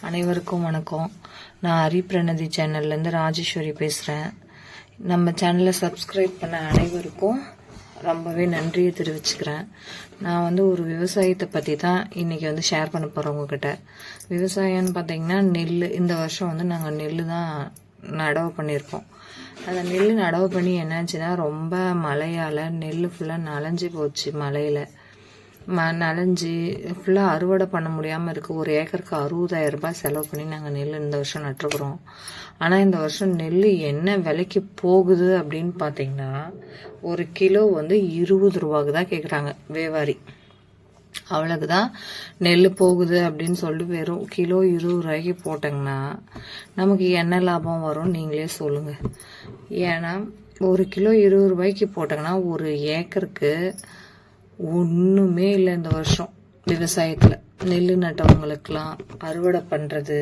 அனைவருக்கும் வணக்கம். நான் ஹரிபிரணதி சேனல்லேருந்து ராஜேஸ்வரி பேசுகிறேன். நம்ம சேனலை சப்ஸ்கிரைப் பண்ண அனைவருக்கும் ரொம்பவே நன்றியை தெரிவிச்சுக்கிறேன். நான் ஒரு விவசாயத்தை பற்றி தான் இன்றைக்கி ஷேர் பண்ண போகிறேன் உங்ககிட்ட. விவசாயம்னு பார்த்தீங்கன்னா நெல். இந்த வருஷம் நாங்கள் நெல் தான் நடவு பண்ணியிருக்கோம். அந்த நெல் நடவு பண்ணி என்னாச்சுன்னா ரொம்ப மழையால் நெல் ஃபுல்லாக நனைஞ்சி போச்சு. மழையில் நனைஞ்சி ஃபுல்லாக அறுவடை பண்ண முடியாமல் இருக்குது. ஒரு ஏக்கருக்கு 60,000 ரூபாய் செலவு பண்ணி நாங்கள் நெல் இந்த வருஷம் நட்டுருக்குறோம். ஆனால் இந்த வருஷம் நெல் என்ன விலைக்கு போகுது அப்படின்னு பார்த்தீங்கன்னா, ஒரு கிலோ 20 ரூபாய்க்கு தான் கேட்குறாங்க வியாபாரி. அவ்வளோக்கு தான் நெல் போகுது அப்படின்னு சொல்லிட்டு வெறும் கிலோ 20 ரூபாய்க்கு போட்டோங்கன்னா நமக்கு என்ன லாபம் வரும் நீங்களே சொல்லுங்கள். ஏன்னா ஒரு கிலோ 20 ரூபாய்க்கு போட்டோங்கன்னா ஒரு ஏக்கருக்கு ஒன்றுமே இல்லை. இந்த வருஷம் விவசாயத்தில் நெல் நட்டவங்களுக்கெல்லாம் அறுவடை பண்ணுறது,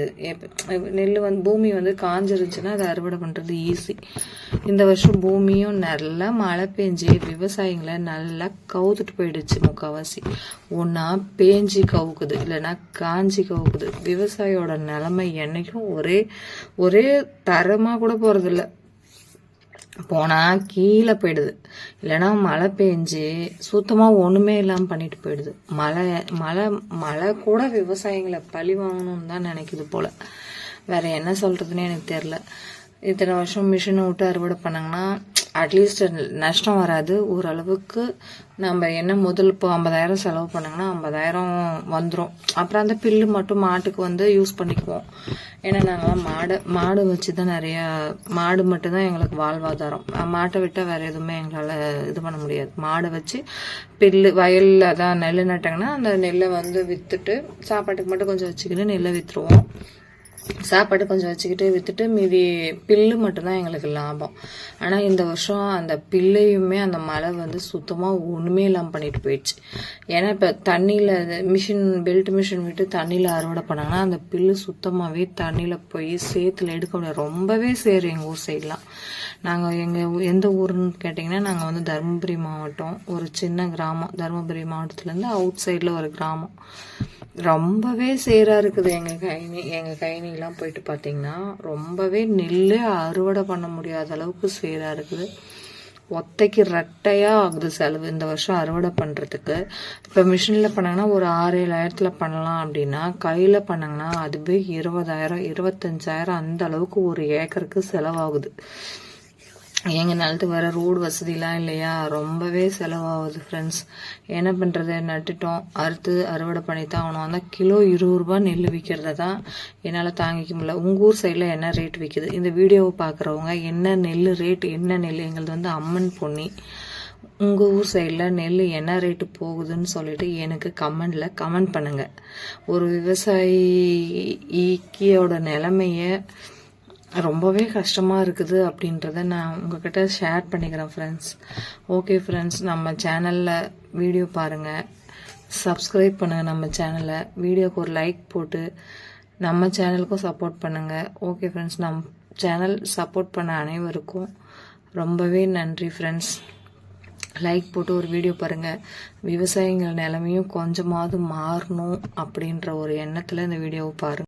நெல் பூமி காஞ்சிருச்சுன்னா அதை அறுவடை பண்ணுறது ஈஸி. இந்த வருஷம் பூமியும் நல்லா மழை பெஞ்சி விவசாயிங்களை நல்லா கவுத்துட்டு போயிடுச்சு. முக்கால்வாசி ஒன்றா பேஞ்சி கவுக்குது, இல்லைன்னா காஞ்சி கவுக்குது. விவசாயியோட நிலைமை என்னைக்கும் ஒரே தரமாக கூட போகிறதில்ல. போனால் கீழே போயிடுது, இல்லைன்னா மழை பெஞ்சு சுத்தமாக ஒன்றுமே இல்லாமல் பண்ணிட்டு போயிடுது. மழை கூட விவசாயிகளை பழி வாங்கணும்னு தான் நினைக்குது போல். வேற என்ன சொல்கிறதுன்னு எனக்கு தெரில. இத்தனை வருஷம் மிஷினை விட்டு அறுவடை பண்ணாங்கன்னா அட்லீஸ்ட் நஷ்டம் வராது. ஓரளவுக்கு நம்ம என்ன முதல் இப்போ 50,000 செலவு பண்ணாங்கன்னா 50,000 வந்துடும். அப்புறம் அந்த பில்லு மட்டும் மாட்டுக்கு யூஸ் பண்ணிக்குவோம். ஏன்னா நாங்களாம் மாடு வச்சு தான் நிறையா, மாடு மட்டும்தான் எங்களுக்கு வாழ்வாதாரம். மாட்டை விட்டால் வேறு எதுவுமே எங்களால் இது பண்ண முடியாது. மாடை வச்சு பில்லு வயலில் தான் நெல் நட்டாங்கன்னா அந்த நெல்லை விற்றுட்டு சாப்பாட்டுக்கு மட்டும் கொஞ்சம் வச்சுக்கிட்டு நெல்லை விற்றுருவோம். சாப்பாடு கொஞ்சம் வச்சுக்கிட்டு விற்றுட்டு மீதி பில்லு மட்டும்தான் எங்களுக்கு லாபம். ஆனால் இந்த வருஷம் அந்த பில்லையுமே அந்த மழை சுத்தமாக ஒன்றுமே இல்லாமல் பண்ணிட்டு போயிடுச்சு. ஏன்னா இப்போ தண்ணியில் பெல்ட் மிஷின் விட்டு தண்ணியில் அறுவடை பண்ணாங்கன்னா அந்த பில்லு சுத்தமாகவே தண்ணியில் போய் சேத்துல எடுக்க முடியாது. ரொம்பவே சேரும் எங்கள் ஊர் சைட்லாம். நாங்கள் எந்த ஊருன்னு கேட்டிங்கன்னா நாங்கள் தருமபுரி மாவட்டம், ஒரு சின்ன கிராமம். தருமபுரி மாவட்டத்துலேருந்து அவுட் சைடில் ஒரு கிராமம். ரொம்பவே சேராக இருக்குது. எங்கள் கைனிலாம் போயிட்டு பார்த்தீங்கன்னா ரொம்பவே நெல் அறுவடை பண்ண முடியாத அளவுக்கு சேராக இருக்குது. ஒத்தைக்கு ரெட்டையாக ஆகுது செலவு இந்த வருஷம் அறுவடை பண்ணுறதுக்கு. இப்போ மிஷினில் பண்ணாங்கன்னா ஒரு 6-7 பண்ணலாம் அப்படின்னா, கையில் பண்ணாங்கன்னா அதுவே 20,000 25,000 அந்த அளவுக்கு ஒரு ஏக்கருக்கு செலவாகுது. எங்கள் நிலத்துக்கு வர ரோடு வசதிலாம் இல்லையா, ரொம்பவே செலவாகுது ஃப்ரெண்ட்ஸ். என்ன பண்ணுறது, நட்டுட்டோம், அறுவடை பண்ணி தான் ஆகணும். அந்த கிலோ 20 ரூபாய் நெல் விற்கிறத தான் என்னால் தாங்கிக்க முடியல. உங்கள் ஊர் சைடில் என்ன ரேட் விற்கிது? இந்த வீடியோவை பார்க்குறவங்க என்ன நெல் ரேட், என்ன நெல், எங்களது அம்மன் பொன்னி, உங்கள் ஊர் சைடில் நெல் என்ன ரேட்டு போகுதுன்னு சொல்லிட்டு எனக்கு கமெண்ட் பண்ணுங்கள். ஒரு விவசாயியோட நிலைமையை ரொம்பவே கஷ்டமாக இருக்குது அப்படின்றத நான் உங்ககிட்ட ஷேர் பண்ணிக்கிறேன் ஃப்ரெண்ட்ஸ். ஓகே ஃப்ரெண்ட்ஸ், நம்ம சேனலில் வீடியோ பாருங்கள், சப்ஸ்கிரைப் பண்ணுங்கள் நம்ம சேனலை, வீடியோக்கு ஒரு லைக் போட்டு நம்ம சேனலுக்கும் சப்போர்ட் பண்ணுங்கள். ஓகே ஃப்ரெண்ட்ஸ், நம்ம சேனல் சப்போர்ட் பண்ண அனைவருக்கும் ரொம்பவே நன்றி ஃப்ரெண்ட்ஸ். லைக் போட்டு ஒரு வீடியோ பாருங்கள். விவசாயிகள் நிலைமையும் கொஞ்சமாவது மாறணும் அப்படின்ற ஒரு எண்ணத்தில் இந்த வீடியோவை பாருங்கள்.